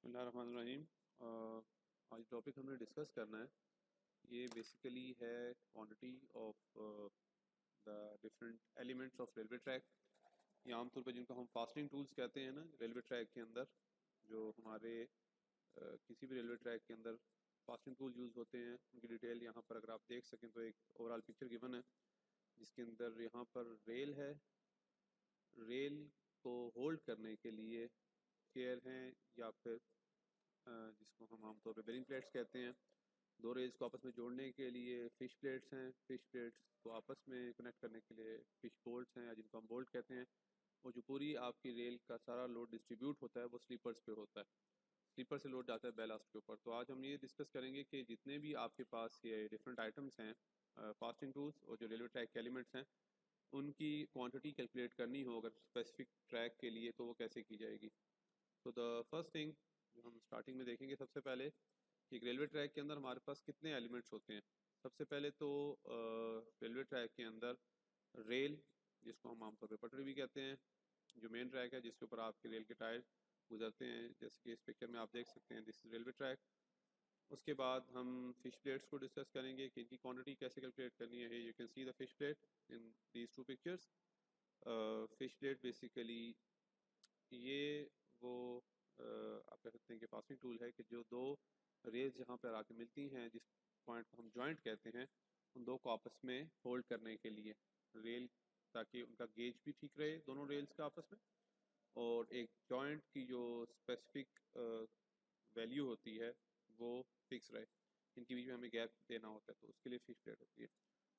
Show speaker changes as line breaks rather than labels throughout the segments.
बिस्मिल्लाहिर्रहमानिर्रहीम। आज टॉपिक हमने डिस्कस करना है, ये बेसिकली है quantity of the different elements of railway track. ये आमतौर पर जिनको हम फास्टिंग टूल्स कहते हैं ना रेलवे ट्रैक के अंदर, जो हमारे किसी भी रेलवे ट्रैक के अंदर फास्टिंग टूल यूज़ होते हैं, उनकी डिटेल यहाँ पर अगर आप देख सकें तो एक ओवरऑल पिक्चर गिवन है, जिसके अंदर यहाँ पर रेल है। रेल को होल्ड करने के लिए केयर हैं, या फिर जिसको हम आमतौर पे बेरिंग प्लेट्स कहते हैं। दो रेल्स को आपस में जोड़ने के लिए फिश प्लेट्स हैं। फिश प्लेट्स को आपस में कनेक्ट करने के लिए फिश बोल्ट्स हैं, या जिनको हम बोल्ट कहते हैं। और जो पूरी आपकी रेल का सारा लोड डिस्ट्रीब्यूट होता है वो स्लीपर्स पे होता है। स्लीपर से लोड जाता है बैलास्ट के ऊपर। तो आज हम ये डिस्कस करेंगे कि जितने भी आपके पास ये डिफरेंट आइटम्स हैं, फास्टिंग टूल्स और जो रेलवे ट्रैक के एलिमेंट्स हैं, उनकी क्वांटिटी कैलकुलेट करनी हो अगर स्पेसिफिक ट्रैक के लिए, तो वो कैसे की जाएगी। तो द फर्स्ट थिंग जो हम स्टार्टिंग में देखेंगे सबसे पहले कि एक रेलवे ट्रैक के अंदर हमारे पास कितने एलिमेंट्स होते हैं। सबसे पहले तो रेलवे ट्रैक के अंदर रेल, जिसको हम आमतौर पर पटरी भी कहते हैं, जो मेन ट्रैक है जिसके ऊपर आपके रेल के टायर गुजरते हैं, जैसे कि इस पिक्चर में आप देख सकते हैं, दिस इज रेलवे ट्रैक। उसके बाद हम फिश प्लेट्स को डिस्कस करेंगे कि इनकी क्वांटिटी कैसे कैलकुलेट करनी है। You can see the fish plate in these two pictures. Fish plate basically ये वो आप कह सकते हैं कि पासिंग टूल है कि जो दो रेल्स जहाँ पर आके मिलती हैं, जिस पॉइंट को हम जॉइंट कहते हैं, उन दो को आपस में होल्ड करने के लिए रेल, ताकि उनका गेज भी ठीक रहे दोनों रेल्स का आपस में, और एक जॉइंट की जो स्पेसिफिक वैल्यू होती है वो फिक्स रहे। इनके बीच में हमें गैप देना होता है, तो उसके लिए फिश प्लेट होती है।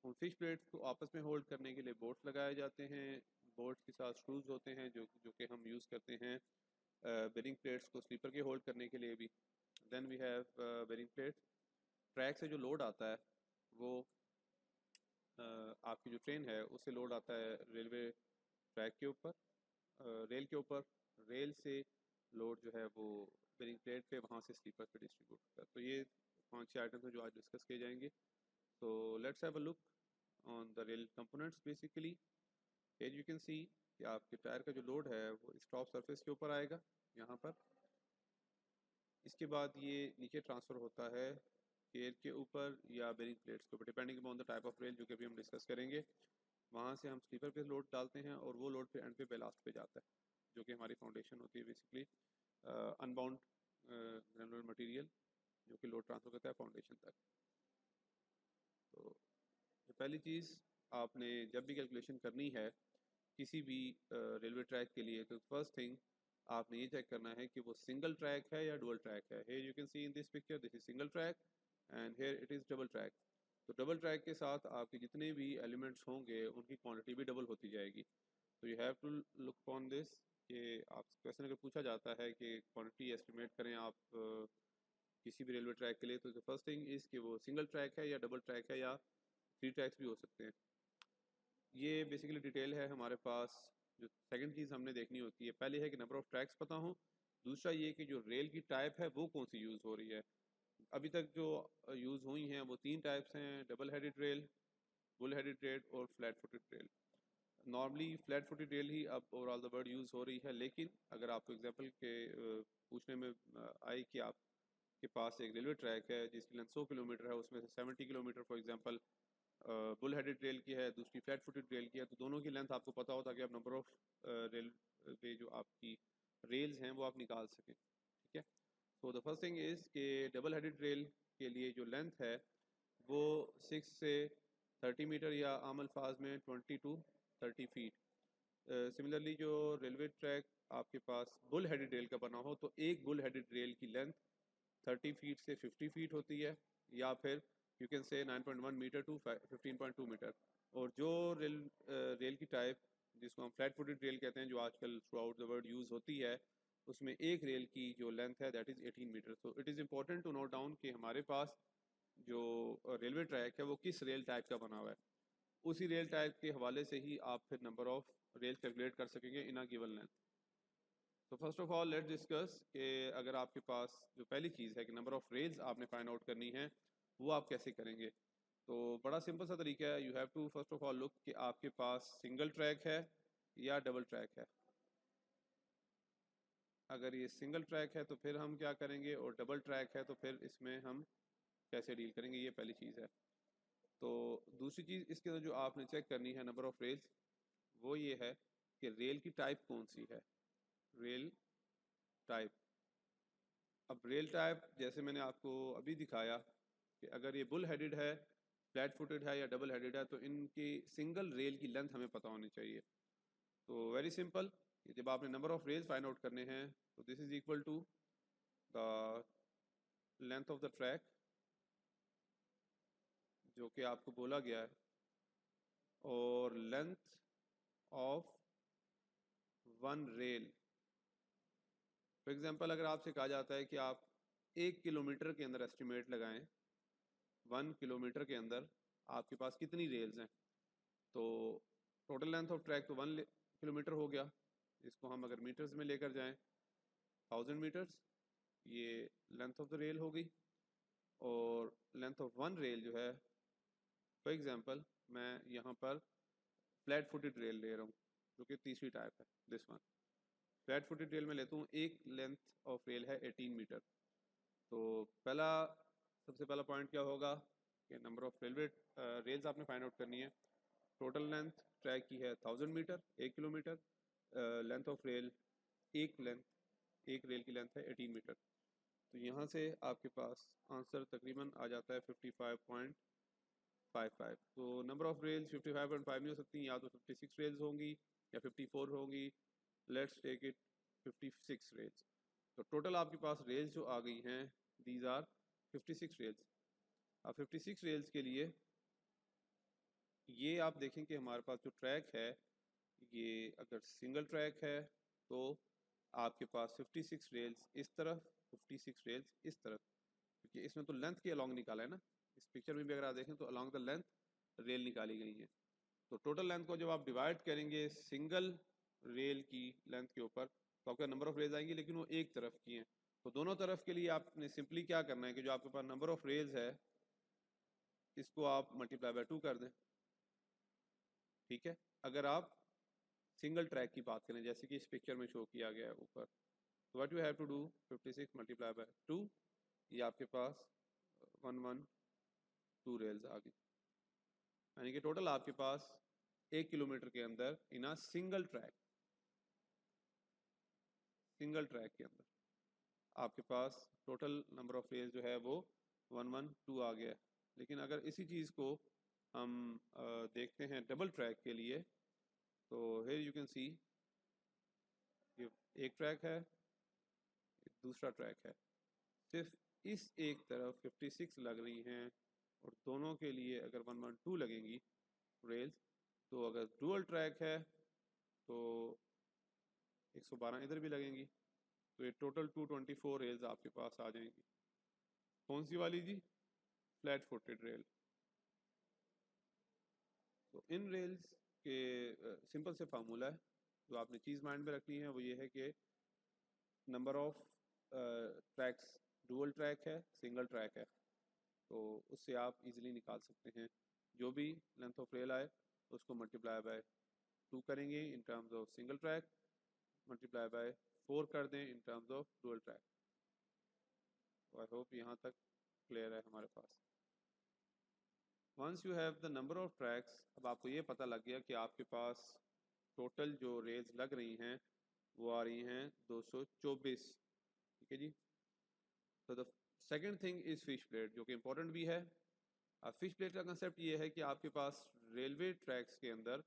उन फिश प्लेट्स को आपस में होल्ड करने के लिए बोट्स लगाए जाते हैं। बोट्स के साथ स्क्रूज होते हैं जो कि हम यूज़ करते हैं बेरिंग प्लेट्स को स्लीपर के होल्ड करने के लिए भी। Then we have bearing plates. Track से जो लोड आता है वो आपकी जो ट्रेन है उससे लोड आता है रेलवे ट्रैक के ऊपर, रेल के ऊपर। रेल से लोड जो है वो बेरिंग प्लेट पे, वहाँ से स्लीपर पे डिस्ट्रीब्यूट होता है। तो ये 5-6 आइटम्स हैं जो आज डिस्कस किए जाएंगे। तो let's have a look on the rail components. Basically here you can सी कि आपके टायर का जो लोड है वो इस टॉप सरफेस के ऊपर आएगा यहाँ पर। इसके बाद ये नीचे ट्रांसफ़र होता है केयर के ऊपर या बेरिंग प्लेट्स के ऊपर, depending upon the type of rail, जो कि अभी हम डिस्कस करेंगे। वहाँ से हम स्लीपर पे लोड डालते हैं और वो लोड पे एंड पे बेलास्ट पे जाता है, जो कि हमारी फाउंडेशन होती है बेसिकली अनबाउंड ग्रेनुलर मटेरियल, जो कि लोड ट्रांसफ़र करता है फाउंडेशन तक। तो पहली चीज़ आपने जब भी कैलकुलेशन करनी है किसी भी रेलवे ट्रैक के लिए, तो फर्स्ट थिंग आपने ये चेक करना है कि वो सिंगल ट्रैक है या डुअल ट्रैक है। Here you can see in this picture, this is single track and here it is double track. तो डबल ट्रैक के साथ आपके जितने भी एलिमेंट्स होंगे उनकी क्वांटिटी भी डबल होती जाएगी। तो you have to look on this कि आप क्वेश्चन अगर पूछा जाता है कि क्वांटिटी एस्टिमेट करें आप किसी भी रेलवे ट्रैक के लिए, तो फर्स्ट थिंग इज़ कि वो सिंगल ट्रैक है या डबल ट्रैक है या 3 ट्रैक्स भी हो सकते हैं। ये बेसिकली डिटेल है हमारे पास। जो सेकंड चीज़ हमने देखनी होती है, पहले है कि नंबर ऑफ़ ट्रैक्स पता हो, दूसरा ये कि जो रेल की टाइप है वो कौन सी यूज़ हो रही है। अभी तक जो यूज़ हुई हैं वो 3 टाइप्स हैं, double headed rail, bull headed rail और flat footed rail. Normally flat footed rail ही अब ओवरऑल द वर्ल्ड यूज़ हो रही है, लेकिन अगर आपको एग्जांपल के पूछने में आए कि आपके पास एक रेलवे ट्रैक है जिसकी लेंथ 100 किलोमीटर है, उसमें से 70 kilometre for example bull headed rail की है, दूसरी फ्लैट फुटेड रेल की है, तो दोनों की लेंथ आपको पता हो ताकि आप नंबर ऑफ रेलवे जो आपकी रेल्स हैं वो आप निकाल सकें। ठीक है। तो द फर्स्ट थिंग इज़ कि डबल हेडेड रेल के लिए जो लेंथ है वो 6 से 30 मीटर या आम अल्फाज में 20 टू 30 फीट। सिमिलरली जो रेलवे ट्रैक आपके पास बुल हेडेड रेल का बना हो, तो एक बुल हेडेड रेल की लेंथ 30 फीट से 50 फीट होती है, या फिर you can say 9.1 metre to 15.2 metre. और जो रेल की टाइप जिसको हम फ्लैट फुटेड रेल कहते हैं, जो आजकल throughout the world use होती है, उसमें एक रेल की जो लेंथ है that is 18 metre. So it is important to note down कि हमारे पास जो रेलवे ट्रैक है वो किस रेल टाइप का बना हुआ है। उसी रेल टाइप के हवाले से ही आप फिर नंबर ऑफ रेल कैलकुलेट कर सकेंगे इन अ गिवन लेंथ। तो first of all let's discuss कि अगर आपके पास जो पहली चीज़ है कि नंबर ऑफ़ रेल्स आपने फाइंड आउट करनी है, वो आप कैसे करेंगे। तो बड़ा सिंपल सा तरीका है। You have to first of all look कि आपके पास सिंगल ट्रैक है या डबल ट्रैक है। अगर ये सिंगल ट्रैक है तो फिर हम क्या करेंगे, और डबल ट्रैक है तो फिर इसमें हम कैसे डील करेंगे, ये पहली चीज़ है। तो दूसरी चीज़ इसके अंदर जो आपने चेक करनी है नंबर ऑफ़ रेल्स, वो ये है कि रेल की टाइप कौन सी है, रेल टाइप। अब रेल टाइप जैसे मैंने आपको अभी दिखाया कि अगर ये बुल हेडेड है, फ्लैट फुटेड है या डबल हेडेड है, तो इनकी सिंगल रेल की लेंथ हमें पता होनी चाहिए। तो वेरी सिंपल, जब आपने number of rails find out करने हैं तो this is equal to the length of the track जो कि आपको बोला गया है, और length of one rail. For example अगर आपसे कहा जाता है कि आप 1 किलोमीटर के अंदर एस्टिमेट लगाएं, 1 किलोमीटर के अंदर आपके पास कितनी रेल्स हैं, तो टोटल लेंथ ऑफ ट्रैक तो 1 किलोमीटर हो गया। इसको हम अगर मीटर्स में लेकर जाएं, 1000 मीटर्स ये लेंथ ऑफ द रेल होगी। और लेंथ ऑफ वन रेल जो है, फॉर एग्जांपल मैं यहाँ पर फ्लैट फुटेड रेल ले रहा हूँ जो कि तीसरी टाइप है, this one. Flat footed rail में लेता हूँ, एक लेंथ ऑफ रेल है 18 मीटर। तो सबसे पहला पॉइंट क्या होगा कि number of railway rails find फाइंड आउट करनी है। टोटल लेंथ ट्रैक की है 1000 metre, 1 kilometre. Length of rail, एक रेल की लेंथ है 18 मीटर। तो यहाँ से आपके पास आंसर तकरीबन आ जाता है 55.55। तो नंबर ऑफ रेल्स 55.5 नहीं हो सकती, या तो 56 रेल्स होंगी या 54 होंगी। Let's take it 56 rails. तो टोटल आपके पास रेल्स जो आ गई हैं, दीज आर 56 रेल्स। अब 56 रेल्स के लिए ये आप देखें कि हमारे पास जो ट्रैक है, ये अगर सिंगल ट्रैक है तो आपके पास 56 रेल्स इस तरफ, 56 रेल्स इस तरफ, क्योंकि इसमें तो लेंथ के अलॉन्ग निकाला है ना। इस पिक्चर में भी अगर आप देखें तो अलॉन्ग द लेंथ रेल निकाली गई है। तो टोटल लेंथ को जब आप डिवाइड करेंगे सिंगल रेल की लेंथ के ऊपर, तो आपका नंबर ऑफ रेल्स आएंगी, लेकिन वो एक तरफ की हैं। तो दोनों तरफ के लिए आपने सिंपली क्या करना है कि जो आपके पास नंबर ऑफ रेल्स है इसको आप मल्टीप्लाई बाय 2 कर दें, ठीक है। अगर आप सिंगल ट्रैक की बात करें जैसे कि इस पिक्चर में शो किया गया है ऊपर, तो what you have to do, 56 multiply by 2, ये आपके पास 112 रेल्स आ गई। यानी कि टोटल आपके पास 1 किलोमीटर के अंदर इन अ सिंगल ट्रैक के अंदर आपके पास टोटल नंबर ऑफ रेल्स जो है वो 112 आ गया है। लेकिन अगर इसी चीज़ को हम देखते हैं डबल ट्रैक के लिए, तो हियर यू कैन सी ये एक ट्रैक है, दूसरा ट्रैक है। सिर्फ इस एक तरफ 56 लग रही हैं, और दोनों के लिए अगर 112 लगेंगी रेल्स। तो अगर डुअल ट्रैक है तो 112 इधर भी लगेंगी, तो ये टोटल 224 रेल्स आपके पास आ जाएंगी। कौन सी वाली जी? Flat footed rail. तो इन रेल्स के सिंपल से फार्मूला है, जो आपने चीज़ माइंड में रखनी है वो ये है कि number of tracks, dual track है, सिंगल ट्रैक है, तो उससे आप इजीली निकाल सकते हैं। जो भी लेंथ ऑफ रेल आए उसको मल्टीप्लाई बाय 2 करेंगे in terms of single track, multiply by 4 कर दें in terms of dual track. तो आई होप यहाँ तक क्लियर है हमारे पास। Once you have the number of tracks, अब आपको ये पता लग गया कि आपके पास टोटल जो रेल्स लग रही हैं वो आ रही हैं 224, ठीक है जी। तो the second thing is fish plate, जो कि इम्पोर्टेंट भी है। अब फिश प्लेट का कंसेप्ट ये है कि आपके पास रेलवे ट्रैक्स के अंदर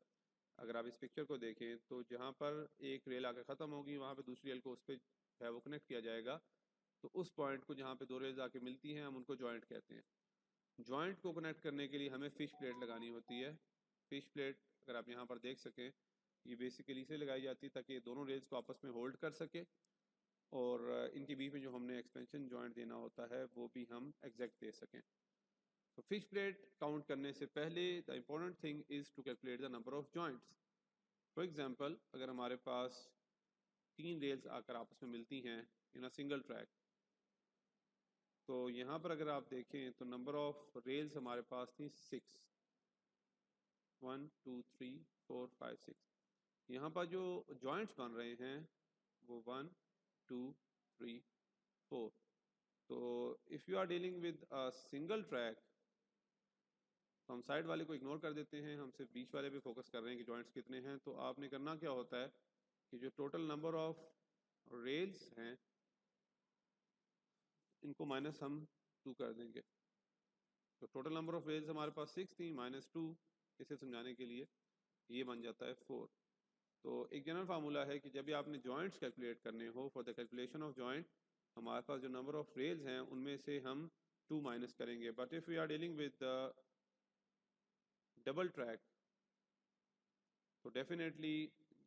अगर आप इस पिक्चर को देखें तो जहाँ पर एक रेल आकर ख़त्म होगी वहाँ पे दूसरी रेल को उस पर है वो कनेक्ट किया जाएगा। तो उस पॉइंट को जहाँ पे दो रेल्स आके मिलती हैं हम उनको जॉइंट कहते हैं। जॉइंट को कनेक्ट करने के लिए हमें फ़िश प्लेट लगानी होती है। फ़िश प्लेट अगर आप यहाँ पर देख सकें, ये बेसिकली इसलिए लगाई जाती है ताकि दोनों रेल्स को आपस में होल्ड कर सके, और इनके बीच में जो हमने एक्सपेंशन जॉइंट देना होता है वो भी हम एग्जैक्ट दे सकें। तो फिश प्लेट काउंट करने से पहले the important thing is to calculate the number of joints. For example अगर हमारे पास 3 रेल्स आकर आपस में मिलती हैं इन अ सिंगल ट्रैक, तो यहाँ पर अगर आप देखें तो नंबर ऑफ रेल्स हमारे पास थी 6, 1 2 3 4 5 6। यहाँ पर जो जॉइंट्स बन रहे हैं वो 1 2 3 4। तो if you are dealing with a single track तो हम साइड वाले को इग्नोर कर देते हैं, हम सिर्फ बीच वाले पे फोकस कर रहे हैं कि जॉइंट्स कितने हैं। तो आपने करना क्या होता है कि जो टोटल नंबर ऑफ रेल्स हैं इनको माइनस हम 2 कर देंगे। तो टोटल नंबर ऑफ रेल्स हमारे पास 6 थी, -2 इसे समझाने के लिए ये बन जाता है 4। तो एक जनरल फार्मूला है कि जब भी आपने जॉइंट्स कैलकुलेट करने हो, for the calculation of joint हमारे पास जो नंबर ऑफ रेल्स हैं उनमें से हम 2 माइनस करेंगे। But if we are dealing with the double track तो डेफिनेटली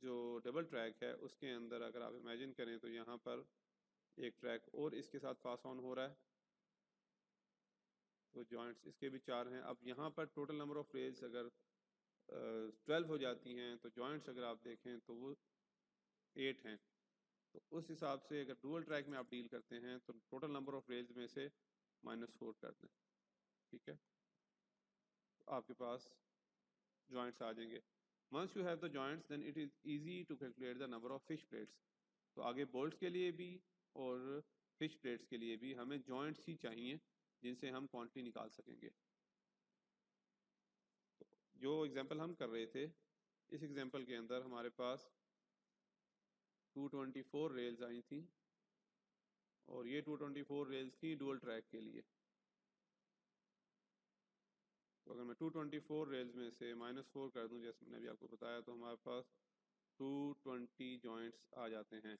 जो डबल ट्रैक है उसके अंदर अगर आप इमेजिन करें तो यहाँ पर एक ट्रैक और इसके साथ पास ऑन हो रहा है, तो जॉइंट्स इसके भी 4 हैं। अब यहाँ पर टोटल नंबर ऑफ रेल्स अगर 12 हो जाती हैं तो जॉइंट्स अगर आप देखें तो वो 8 हैं। तो उस हिसाब से अगर डुअल ट्रैक में आप डील करते हैं तो टोटल नंबर ऑफ रेल्स में से -4 कर दें, ठीक है, तो आपके पास जॉइंट्स आ जाएंगे। Once you have the joints then it is easy to calculate the number of fish plates। तो आगे बोल्ट्स के लिए भी और फिश प्लेट्स के लिए भी हमें जॉइंट्स ही चाहिए जिनसे हम क्वांटिटी निकाल सकेंगे। तो जो एग्जांपल हम कर रहे थे इस एग्जांपल के अंदर हमारे पास 224 रेल्स आई थी और ये 224 रेल्स थी डुअल ट्रैक के लिए। तो अगर मैं 224 रेल्स में से -4 कर दूं जैसे मैंने अभी आपको बताया तो हमारे पास 220 जॉइंट्स आ जाते हैं।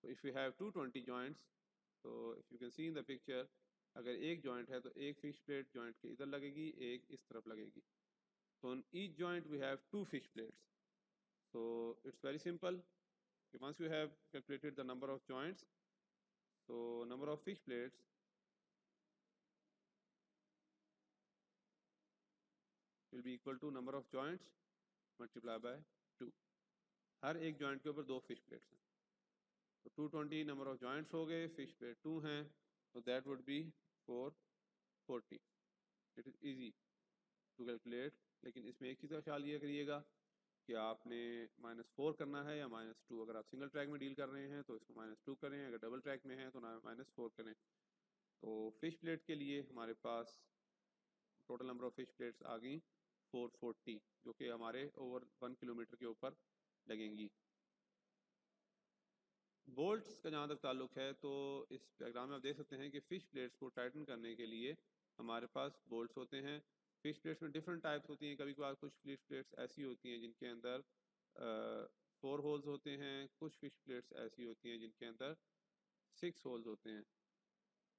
तो इफ़ यू हैव 220 जॉइंट्स तो if you can see in the picture अगर एक जॉइंट है तो एक फिश प्लेट जॉइंट के इधर लगेगी, एक इस तरफ लगेगी। तो in each joint we have 2 fish plates. So it's very simple. Once you have calculated the number of joints, so number of fish plates will be equal to number of joints multiplied by 2। हर एक joint के ऊपर 2 fish plates हैं तो 220 number of joints हो गए, fish plate 2 हैं तो that would be 440। It is easy to calculate, लेकिन इसमें एक चीज़ का ख्याल ये करिएगा कि आपने -4 करना है या -2। अगर आप सिंगल ट्रैक में डील कर रहे हैं तो इसको -2 करें, अगर डबल ट्रैक में है तो ना -4 करें। तो फिश प्लेट के लिए हमारे पास total number of fish plates आ गई 440 जो कि हमारे ओवर 1 किलोमीटर के ऊपर लगेंगी। बोल्ट्स का जहाँ तक ताल्लुक है तो इस डायग्राम में आप देख सकते हैं कि फ़िश प्लेट्स को टाइटन करने के लिए हमारे पास बोल्ट्स होते हैं। फ़िश प्लेट्स में डिफरेंट टाइप्स होती हैं, कभी कभार कुछ फ़िश प्लेट्स ऐसी होती हैं जिनके अंदर 4 होल्स होते हैं, कुछ फ़िश प्लेट्स ऐसी होती हैं जिनके अंदर 6 होल्स होते हैं।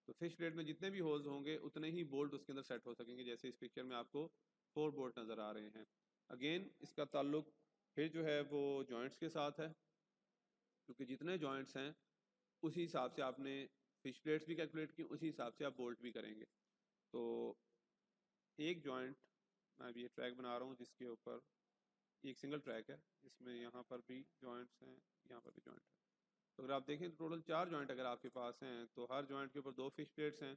तो फ़िश प्लेट में जितने भी होल्स होंगे उतने ही बोल्ट उसके अंदर सेट हो सकेंगे, जैसे इस पिक्चर में आपको 4 बोल्ट नज़र आ रहे हैं। अगेन इसका ताल्लुक फिर जो है वो जॉइंट्स के साथ है, क्योंकि जितने जॉइंट्स हैं उसी हिसाब से आपने फिश प्लेट्स भी कैलकुलेट की, उसी हिसाब से आप बोल्ट भी करेंगे। तो एक जॉइंट मैं अभी ये ट्रैक बना रहा हूँ जिसके ऊपर एक सिंगल ट्रैक है, इसमें यहाँ पर भी जॉइंट्स हैं, यहाँ पर भी जॉइंट है। तो अगर आप देखें तो टोटल 4 जॉइंट अगर आपके पास हैं तो हर जॉइंट के ऊपर 2 फिश प्लेट्स हैं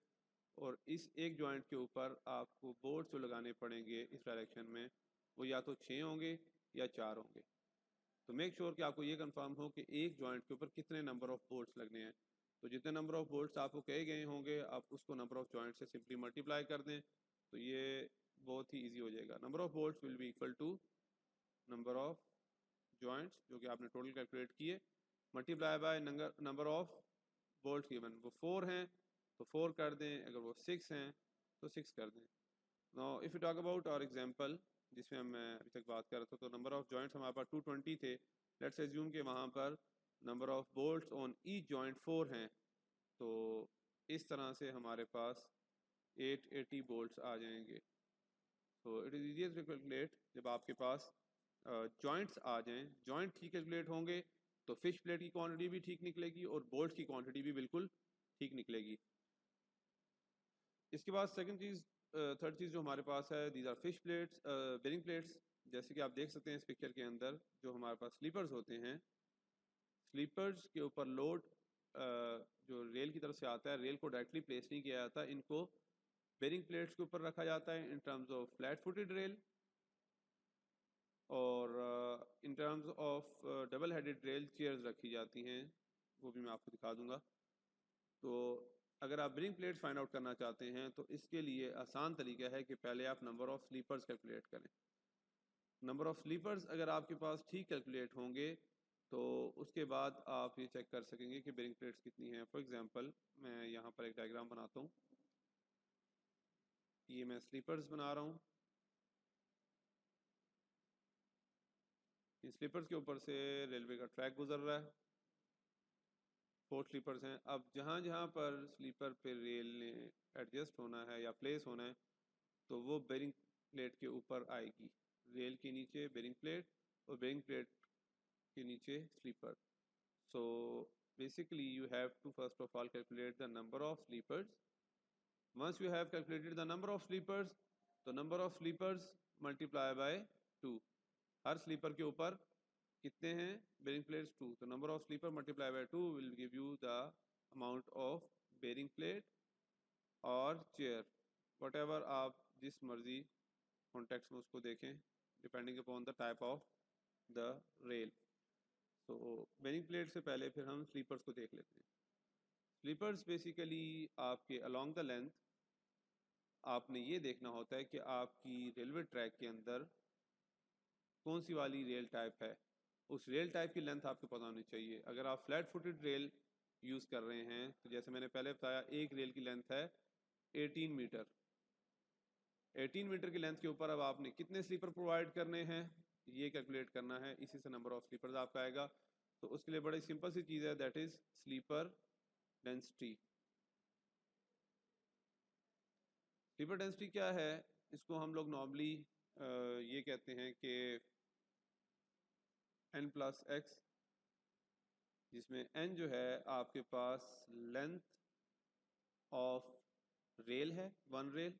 और इस एक जॉइंट के ऊपर आपको बोल्ट्स जो लगाने पड़ेंगे इस डायरेक्शन में वो या तो 6 होंगे या 4 होंगे। तो मेक श्योर कि आपको ये कंफर्म हो कि एक जॉइंट के ऊपर कितने नंबर ऑफ बोल्ट्स लगने हैं। तो जितने नंबर ऑफ बोल्ट्स आपको कहे गए होंगे आप उसको नंबर ऑफ जॉइंट से सिंपली मल्टीप्लाई कर दें तो ये बहुत ही ईजी हो जाएगा। Number of bolts will be equal to number of joints जो कि आपने टोटल कैलकुलेट किए multiply by number of bolts given. वो 4 हैं तो 4 कर दें, अगर वो 6 हैं तो 6 कर दें। Now if you talk about our example जिसमें मैं अभी तक बात कर रहा था, तो नंबर ऑफ जॉइंट्स हमारे पास 220 थे। लेट्स एज्यूम कि वहाँ पर number of bolts on each joint 4 हैं, तो इस तरह से हमारे पास 880 बोल्ट्स आ जाएंगे। तो it is easier to calculate जब आपके पास जॉइंट्स आ जाएं, जॉइंट ठीक कैलकुलेट होंगे तो फिश प्लेट की क्वांटिटी भी ठीक निकलेगी और बोल्ट्स की क्वांटिटी भी बिल्कुल ठीक निकलेगी। इसके बाद सेकंड चीज़ थर्ड चीज़ जो हमारे पास है these are fish plates bearing plates. जैसे कि आप देख सकते हैं इस पिक्चर के अंदर जो हमारे पास स्लीपर्स होते हैं, स्लीपर्स के ऊपर लोड जो रेल की तरफ से आता है, रेल को डायरेक्टली प्लेस नहीं किया जाता, इनको बेरिंग प्लेट्स के ऊपर रखा जाता है in terms of flat footed rail और in terms of double headed rail chairs रखी जाती हैं वो भी मैं आपको दिखा दूंगा। तो अगर आप बेरिंग प्लेट्स फाइंड आउट करना चाहते हैं तो इसके लिए आसान तरीका है कि पहले आप नंबर ऑफ़ स्लीपर्स कैलकुलेट करें। नंबर ऑफ़ स्लीपर्स अगर आपके पास ठीक कैलकुलेट होंगे तो उसके बाद आप ये चेक कर सकेंगे कि बेरिंग प्लेट्स कितनी हैं। फॉर एग्जांपल मैं यहाँ पर एक डायग्राम बनाता हूँ। ये मैं स्लीपर्स बना रहा हूँ। इन स्लीपर्स के ऊपर से रेलवे का ट्रैक गुजर रहा है। 4 स्लीपर्स हैं। अब जहाँ जहाँ पर स्लीपर पे रेल ने एडजस्ट होना है या प्लेस होना है तो वो बेरिंग प्लेट के ऊपर आएगी। रेल के नीचे बेरिंग प्लेट और बेरिंग प्लेट के नीचे sleeper. So basically you have to first of all calculate the number of sleepers. Once you have calculated the number of sleepers, तो number of sleepers multiply by 2. Her sleeper के ऊपर कितने हैं bearing plates 2, तो number of sleeper multiply by 2 will give you the amount of bearing plate और chair, whatever आप जिस मर्जी कॉन्टेक्स्ट में उसको देखें depending upon the type of the rail. तो बेरिंग प्लेट से पहले फिर हम स्लीपर्स को देख लेते हैं। स्लीपर्स बेसिकली आपके अलोंग द लेंथ आपने ये देखना होता है कि आपकी रेलवे ट्रैक के अंदर कौन सी वाली रेल टाइप है, उस रेल टाइप की लेंथ आपको पता होनी चाहिए। अगर आप फ्लैट फुटेड रेल यूज़ कर रहे हैं तो जैसे मैंने पहले बताया एक रेल की लेंथ है 18 मीटर। 18 मीटर की लेंथ के ऊपर अब आपने कितने स्लीपर प्रोवाइड करने हैं ये कैलकुलेट करना है, इसी से नंबर ऑफ स्लीपर्स आपका आएगा। तो उसके लिए बड़ी सिंपल सी चीज़ है, that is sleeper density. Sleeper density क्या है, इसको हम लोग नॉर्मली ये कहते हैं कि n+x, जिसमें n जो है आपके पास लेंथ ऑफ रेल है, वन रेल,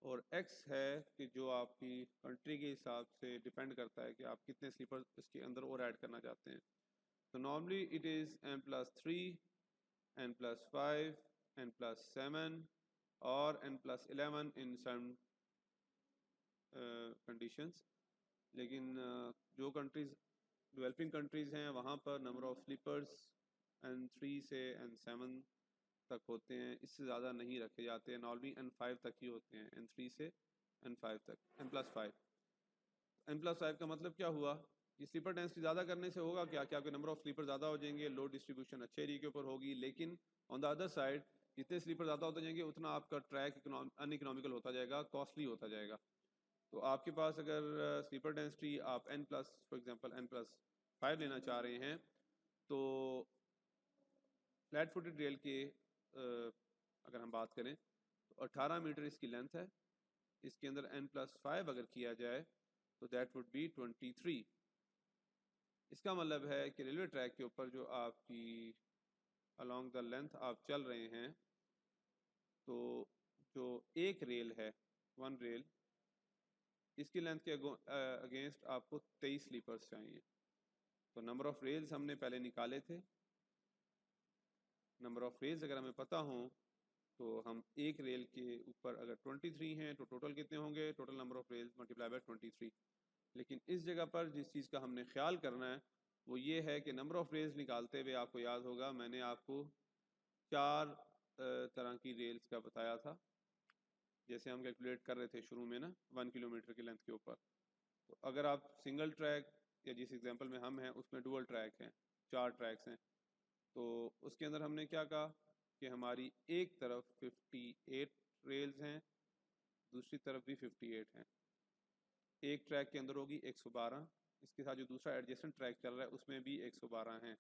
और x है कि जो आपकी कंट्री के हिसाब से डिपेंड करता है कि आप कितने स्लीपर इसके अंदर और ऐड करना चाहते हैं। तो normally it is n+3, n+5, n+7 और n+11 इन सम कंडीशंस। लेकिन जो कंट्रीज़ डेवलपिंग कंट्रीज़ हैं वहाँ पर नंबर ऑफ़ स्लीपर्स n3 से n7 तक होते हैं, इससे ज़्यादा नहीं रखे जाते हैं। नॉर्मली n5 तक ही होते हैं, n3 से n5 तक, n+5। n+5 का मतलब क्या हुआ कि स्लीपर डेंसिटी ज़्यादा करने से होगा क्या, कि आपके नंबर ऑफ़ स्लीपर ज़्यादा हो जाएंगे, लोड डिस्ट्रीब्यूशन अच्छे एरिया के ऊपर होगी। लेकिन ऑन द अदर साइड जितने स्लीपर ज़्यादा होते जाएंगे उतना आपका ट्रैक अनइकोनॉमिकल होता जाएगा, कॉस्टली होता जाएगा। तो आपके पास अगर स्लीपर डेंसिटी आप फॉर एग्जांपल n+5 लेना चाह रहे हैं तो फ्लैट फुटेड रेल के अगर हम बात करें तो 18 मीटर इसकी लेंथ है, इसके अंदर n+5 अगर किया जाए तो दैट वुड बी 23। इसका मतलब है कि रेलवे ट्रैक के ऊपर जो आपकी अलोंग द लेंथ आप चल रहे हैं तो जो एक रेल है, वन रेल, इसकी लेंथ के अगेंस्ट आपको 23 स्लीपर्स चाहिए। तो नंबर ऑफ़ रेल्स हमने पहले निकाले थे। नंबर ऑफ़ रेल्स अगर हमें पता हो तो हम एक रेल के ऊपर अगर 23 हैं तो टोटल कितने होंगे, total number of rails multiply by 23। लेकिन इस जगह पर जिस चीज़ का हमने ख्याल करना है वो ये है कि नंबर ऑफ़ रेल्स निकालते हुए आपको याद होगा मैंने आपको 4 तरह की रेल्स का बताया था, जैसे हम कैलकुलेट कर रहे थे शुरू में ना 1 किलोमीटर की लेंथ के ऊपर। तो अगर आप सिंगल ट्रैक या जिस एग्जांपल में हम हैं उसमें डुअल ट्रैक हैं, 4 ट्रैक्स हैं, तो उसके अंदर हमने क्या कहा कि हमारी एक तरफ 58 रेल्स हैं, दूसरी तरफ भी 58 हैं। एक ट्रैक के अंदर होगी 112, इसके साथ जो दूसरा एडजेसेंट ट्रैक चल रहा है उसमें भी 112 हैं,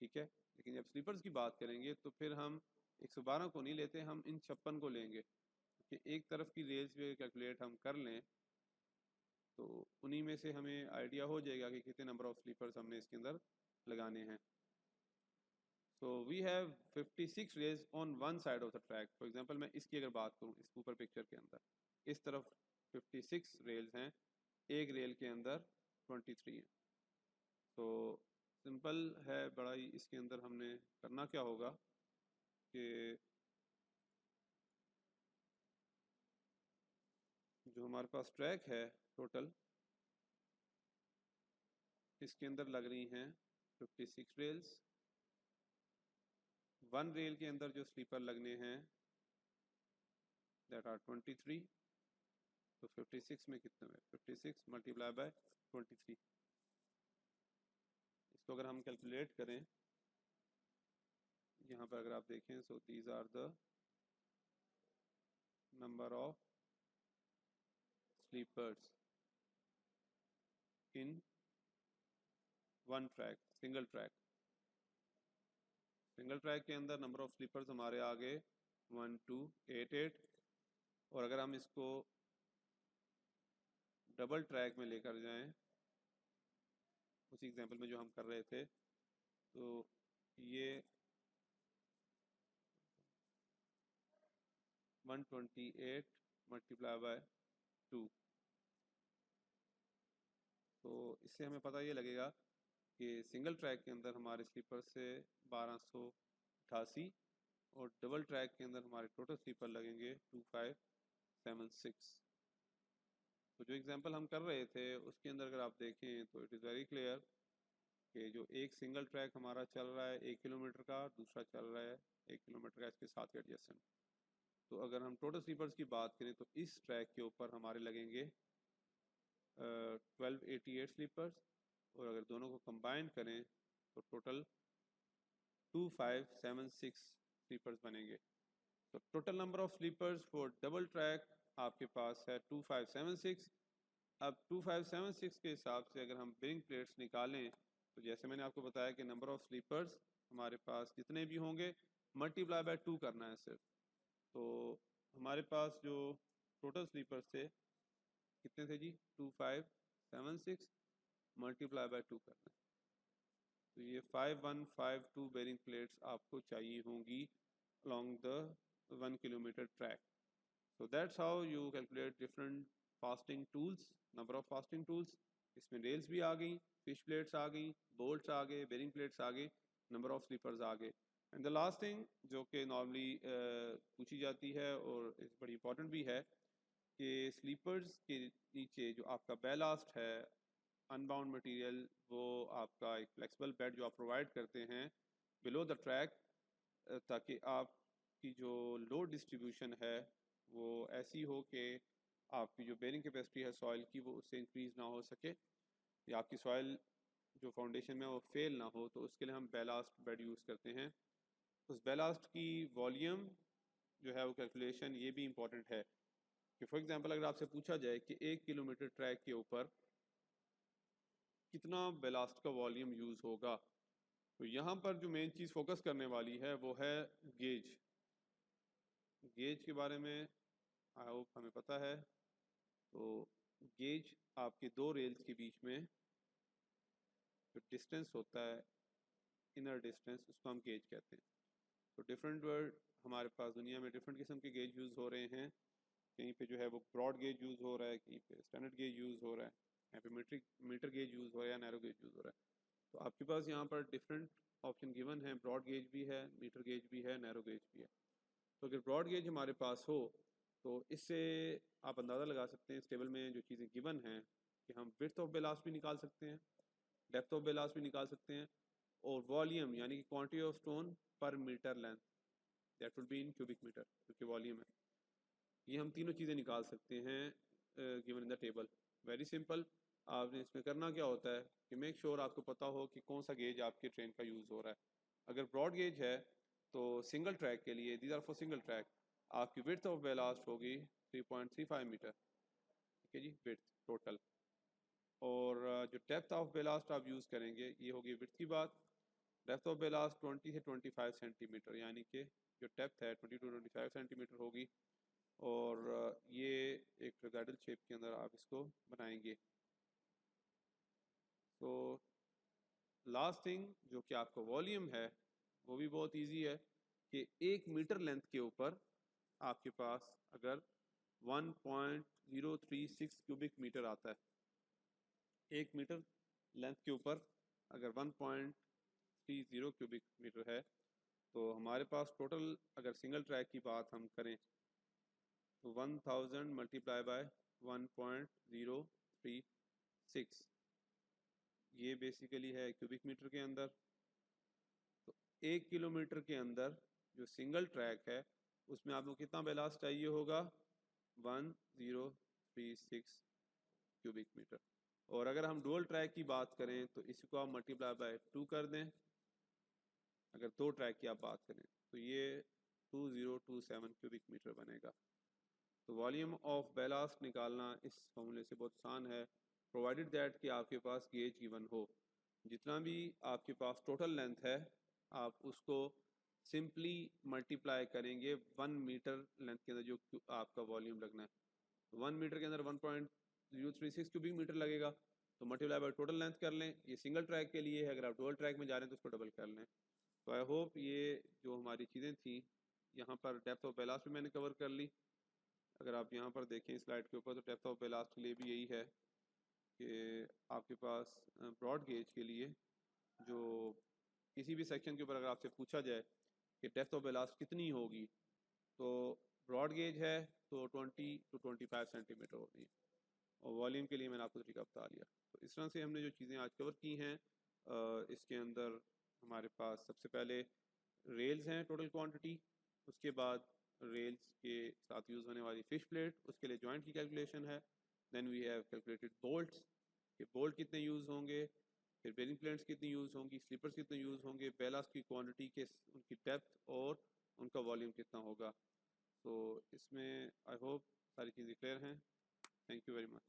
ठीक है। लेकिन जब स्लीपर्स की बात करेंगे तो फिर हम 112 को नहीं लेते, हम इन 56 को लेंगे, क्योंकि एक तरफ की रेल्स भी कैलकुलेट हम कर लें तो उन्हीं में से हमें आइडिया हो जाएगा कि कितने नंबर ऑफ़ स्लीपर्स हमने इसके अंदर लगाने हैं। So we have 56 rails on one side of the track. For example मैं इसकी अगर बात करूं, इस ऊपर पिक्चर के अंदर इस तरफ 56 रेल्स हैं, एक रेल के अंदर 23 हैं। तो सिंपल है बड़ा ही, इसके अंदर हमने करना क्या होगा कि जो हमारे पास ट्रैक है टोटल, इसके अंदर लग रही हैं 56 रेल्स, वन रेल के अंदर जो स्लीपर लगने हैं दैट आर 23, तो 56 में कितने में 56 मल्टीप्लाई बाय 23, इसको अगर हम कैलकुलेट करें यहाँ पर अगर आप देखें, so these are the number of sleepers in one track, single track के अंदर नंबर ऑफ स्लीपर्स हमारे आगे 1 2 8 8, और अगर हम इसको डबल ट्रैक में लेकर जाएं उसी एग्जांपल में जो हम कर रहे थे, तो ये 128 मल्टीप्लाई बाय 2, तो इससे हमें पता ये लगेगा कि सिंगल ट्रैक के अंदर हमारे स्लीपर से 1288 और डबल ट्रैक के अंदर हमारे टोटल स्लीपर लगेंगे 2576। तो जो एग्जांपल हम कर रहे थे उसके अंदर अगर आप देखें तो इट इज़ वेरी क्लियर कि जो एक सिंगल ट्रैक हमारा चल रहा है 1 किलोमीटर का, दूसरा चल रहा है 1 किलोमीटर का इसके साथ एडजेसेंट। तो अगर हम टोटल स्लीपर्स की बात करें तो इस ट्रैक के ऊपर हमारे लगेंगे 1288 स्लीपर्स, और अगर दोनों को कंबाइन करें तो टोटल 2576 स्लीपर्स बनेंगे। तो total number of sleepers for double track आपके पास है 2576। अब 2576 के हिसाब से अगर हम बेरिंग प्लेट्स निकालें तो जैसे मैंने आपको बताया कि नंबर ऑफ स्लीपर्स हमारे पास जितने भी होंगे मल्टीप्लाई बाय 2 करना है सिर्फ। तो हमारे पास जो टोटल स्लीपर्स थे कितने थे जी, 2576 मल्टीप्लाई बाय 2 करना है, तो ये 5152 बेरिंग प्लेट्स आपको चाहिए होंगी along the 1 kilometer track. So that's how you calculate different fasting tools, number of fasting tools. इसमें रेल्स भी आ गई, फिश प्लेट्स आ गई, बोल्ट्स आ गए, बेरिंग प्लेट्स आ गए, नंबर ऑफ स्लीपर्स आ गए। एंड द लास्ट थिंग जो कि नॉर्मली पूछी जाती है और बड़ी इंपॉर्टेंट भी है कि स्लीपर्स के नीचे जो आपका बैलास्ट है, अनबाउंड मटेरियल, वो आपका एक फ्लेक्सिबल बेड जो आप प्रोवाइड करते हैं बिलो द ट्रैक, ताकि आपकी जो लोड डिस्ट्रीब्यूशन है वो ऐसी हो कि आपकी जो बेरिंग कैपेसिटी है सॉइल की वो उससे इंक्रीज़ ना हो सके, या आपकी सॉइल जो फाउंडेशन में वो फेल ना हो। तो उसके लिए हम बैलास्ट बेड यूज़ करते हैं। उस बैलास्ट की वॉल्यूम जो है वो कैलकुलेशन ये भी इम्पॉर्टेंट है कि फॉर एग्जांपल अगर आपसे पूछा जाए कि 1 किलोमीटर ट्रैक के ऊपर कितना बैलास्ट का वॉल्यूम यूज़ होगा, तो यहाँ पर जो मेन चीज़ फोकस करने वाली है वो है गेज। गेज के बारे में आई होप हमें पता है। तो गेज आपके दो रेल्स के बीच में जो डिस्टेंस होता है, इनर डिस्टेंस, उसको हम गेज कहते हैं। तो डिफरेंट वर्ड हमारे पास दुनिया में डिफरेंट किस्म के गेज यूज़ हो रहे हैं। कहीं पे जो है वो ब्रॉड गेज यूज़ हो रहा है, कहीं पे स्टैंडर्ड गेज यूज़ हो रहा है, यहाँ पे मीटर गेज यूज़ हो रहा है या नैरो गेज यूज़ हो रहा है। तो आपके पास यहाँ पर डिफरेंट ऑप्शन गिवन है, ब्रॉड गेज भी है, मीटर गेज भी है, नैरो गेज भी है। तो अगर ब्रॉड गेज हमारे पास हो तो इससे आप अंदाज़ा लगा सकते हैं इस टेबल में जो चीज़ें गिवन हैं कि हम विड्थ ऑफ बेलास्ट भी निकाल सकते हैं, डेप्थ ऑफ बेलास्ट भी निकाल सकते हैं, और वॉल्यूम यानी कि quantity of stone per metre length, that will be in cubic metre, क्योंकि वॉल्यूम है। ये हम तीनों चीज़ें निकाल सकते हैं given in the table. Very simple. आपने इसमें करना क्या होता है कि मेक श्योर आपको पता हो कि कौन सा गेज आपके ट्रेन का यूज़ हो रहा है। अगर ब्रॉड गेज है तो सिंगल ट्रैक के लिए, these are for single track, आपकी विड्थ ऑफ बेलास्ट होगी 3.35 मीटर, ठीक है जी, विड्थ टोटल। और जो डेप्थ ऑफ बेलास्ट आप यूज़ करेंगे ये होगी विड्थ की बात। डेप्थ ऑफ बेलास्ट 20 से 25 सेंटीमीटर, यानी कि जो डेप्थ है 20 to 25 सेंटीमीटर होगी, और ये एक ट्रायंगल शेप के अंदर आप इसको बनाएंगे। तो लास्ट थिंग जो कि आपका वॉल्यूम है वो भी बहुत इजी है कि 1 मीटर लेंथ के ऊपर आपके पास अगर 1.036 क्यूबिक मीटर आता है, 1 मीटर लेंथ के ऊपर अगर 1.30 क्यूबिक मीटर है, तो हमारे पास टोटल अगर सिंगल ट्रैक की बात हम करें तो 1000 मल्टीप्लाई बाय 1.036, ये बेसिकली है क्यूबिक मीटर के अंदर। तो 1 किलोमीटर के अंदर जो सिंगल ट्रैक है उसमें आपको कितना बेलास्ट चाहिए होगा, 1036 क्यूबिक मीटर। और अगर हम डुअल ट्रैक की बात करें तो इसको आप मल्टीप्लाई बाय 2 कर दें। अगर 2 ट्रैक की आप बात करें तो ये 2027 क्यूबिक मीटर बनेगा। तो वॉल्यूम ऑफ बेलास्ट निकालना इस फॉर्मूले से बहुत आसान है, प्रोवाइडेड दैट कि आपके पास गेज गिवन हो। जितना भी आपके पास टोटल लेंथ है आप उसको सिंपली मल्टीप्लाई करेंगे 1 मीटर लेंथ के अंदर जो आपका वॉल्यूम लगना है। 1 मीटर के अंदर 1.036 क्यूबिक मीटर लगेगा, तो मल्टीप्लाई बाय टोटल लेंथ कर लें। ये सिंगल ट्रैक के लिए है, अगर आप डबल ट्रैक में जा रहे हैं तो उसको डबल कर लें। तो आई होप ये जो हमारी चीज़ें थी यहाँ पर डेप्थ ऑफ बेलास्ट भी मैंने कवर कर ली। अगर आप यहाँ पर देखें स्लाइड के ऊपर तो डेप्थ ऑफ बेलास्ट के लिए भी यही है कि आपके पास ब्रॉड गेज के लिए जो किसी भी सेक्शन के ऊपर अगर आपसे पूछा जाए कि डेप्थ ऑफ बेलास्ट कितनी होगी तो ब्रॉड गेज है तो 20 to 25 सेंटीमीटर होगी, और वॉल्यूम के लिए मैंने आपको तरीका बता दिया। तो इस तरह से हमने जो चीज़ें आज कवर की हैं इसके अंदर हमारे पास सबसे पहले रेल्स हैं टोटल क्वांटिटी, उसके बाद रेल्स के साथ यूज़ होने वाली फिश प्लेट उसके लिए जॉइंट की कैलकुलेशन है। Then we have calculated bolts कि बोल्ट कितने यूज़ होंगे, फिर बेरिंग प्लेट्स कितनी यूज़ होंगी, स्लीपर्स कितने यूज़ होंगे, बेलास्ट की क्वांटिटी के उनकी डेप्थ और उनका वॉल्यूम कितना होगा। तो इसमें आई होप सारी चीज़ें क्लियर हैं। Thank you very much.